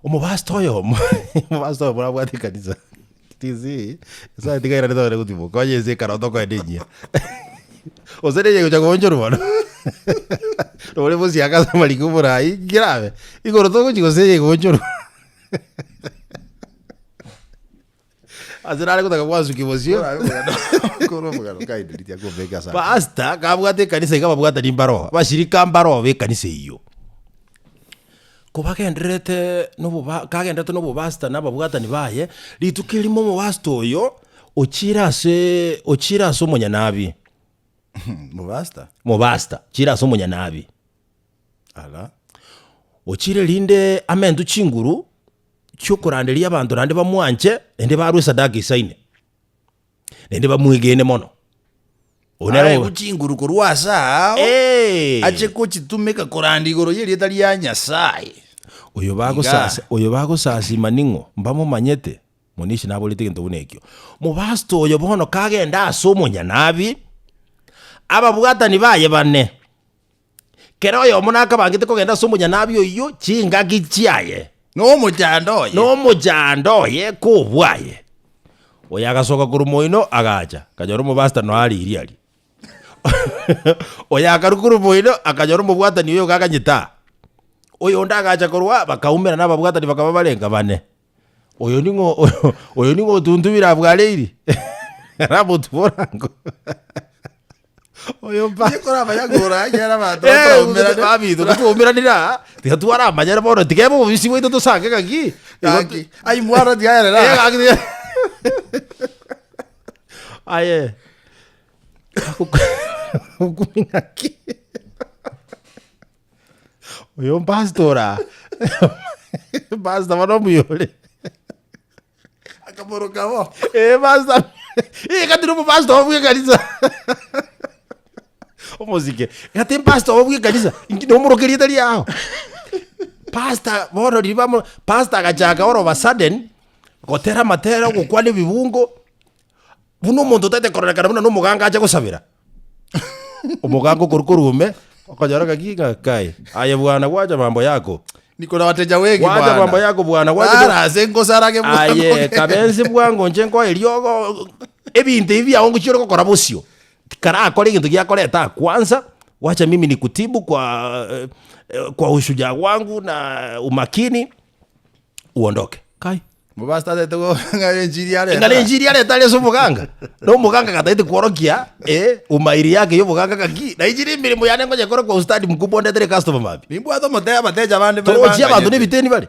Umubasta oyo murabwate kanisa tizi sasa tigaira ndo gutimo kwaje ze karoto kwa dinyi osereje kuja kuonjoro bana role musi akaza malikubura grave igoro to kujigoseje kuonjoro azirale kutaka kwazu kibozio koro mugano kaide litia kuveka sana basta kabwate kanisa ikababwata nimbaro bashirika mbaro be kanisa iyo kubagenderete no basta nababwata nibaye litukirimo mu basta oyo ochira se omunya nabi mu basta chira so munya nabi ala ochire linde amendu chinguru cyokuranderia abantu rande bamwanje ende barwe sadaka isaine ende bamwigene mono onera kuchinguru kurwasa ache kuchitumika kurandigoro yeri etali ya Nyasaye oyo bago sasi maningo mbamo manyete monishi nabo litegento bunekyo mu basto oyo bono kagenda asomonya nabi ababwata nibaye bane kero yo munaka bangite kogenda asomonya nabi oyo chinga gichiaye no mujandoye kubwaye oya gasoka kurumoino agacha kajoro mu basta no ali iriali oya karukuru moino akajoro mu bwata niyo gakanyita oyo ndagacha korwa bakaumera nababwata ni bakaba balenga bane oyo ningo tundubira bwaleiri rabo tuborango oyo mpa yekora bayagora yara bato umera babido umera nira tikatwara amanyara bono tikemo bisi weito to sange kaki ai mwara diara aye ukuminaki oyo pastora basta mano muyole akaboroka wo basta kadiro mu pastor obuye kanisa omuzike ate pastor obuye kanisa ingino murokeria tali yao pastor bono libamo pastor gajaga oro ba sudden gotera matera gukwane bibungo buno muntu tate korekana buno no muganga aje gusabira umuganga kurukurume akajara kagiga kai aya bwana gwaja mambo yako niko na wateja wengi bwana waja mambo yako bwana waja zengo sarage bwana aye kabenzi bwango njengo eliogo ebinte hivi aongo chiro kokora busio kara akore kintu gyakoreta kwanza wacha mimi nikutibu kwa ushujaa wangu na umakini uondoke kai mubasta teto ngale njiri yale tale so muganga no muganga kataite kuorokia umairi yake yo muganga kaki na injiri mirimo yane ngoje kora kwa ustadi mkubwa ndetele customer mapi nimbo ato mateja bande bale tochia bantu ni biteni bale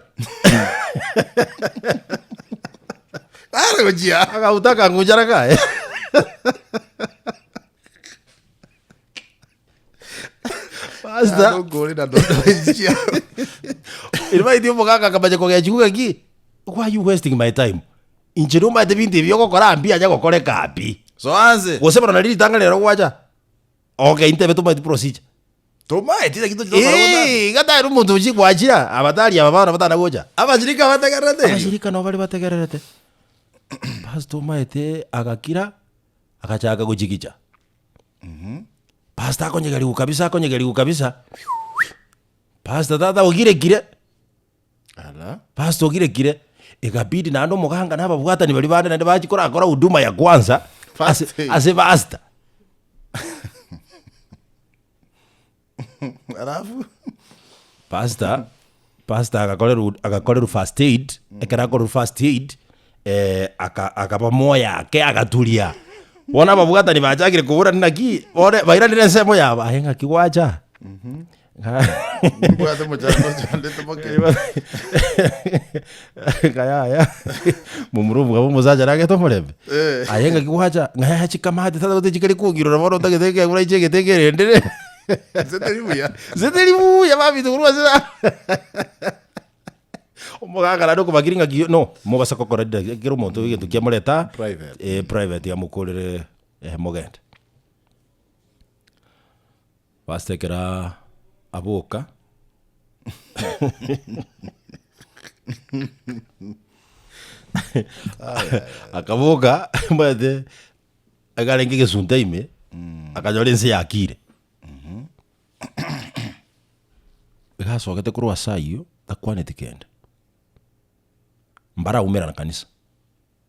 ara gojia aka utaka ngujara ka basta no gole na dodo njia ilma idio muganga kabaje kwa gachikuka ki why are you wasting my time injiruma de bindi byoko kora ambia aja gokore kapi so anze gosebana lili tanga lero gwacha okay intebe to my procedure toma etira kitu kidosarona gata ero muntu ujikwachira abatali abana batana gocha abashirika no bali bategererete pastor maete agakira akachaga gujikicha pastor akonyegaliku kabisa pastor tata ogirekire ala pastor ogirekire ikabidi nando muganga nababwata ni bali bande nande bakikora akora huduma ya kwanza ase basta alafu pastor akakolera first aid ekera first aid akapa moya ake agatulia bona babwata ni bachagire kubura naki ore baira ni nsemo yaba ahenga kiwacha Buat mojando jande tomoke. Kaya mumuruvu kabo muzaja rage to morebe. Ayenga kiwacha ngaya chikamate tata bote chikali kugiro na bono tagete ngura ichege tegere ndere. Zetelibuya babi turwa sira. Omuganga rado kubagiringa giyo no mubasa kokora giro muntu wigetu kyamuleta private ya mukolere mogenda. Bastekera aboka akaboka mbade agalenge gesunta ime akajolense yakire gasoka te kurwa sayo takwane tikenda mbara umera na kanisa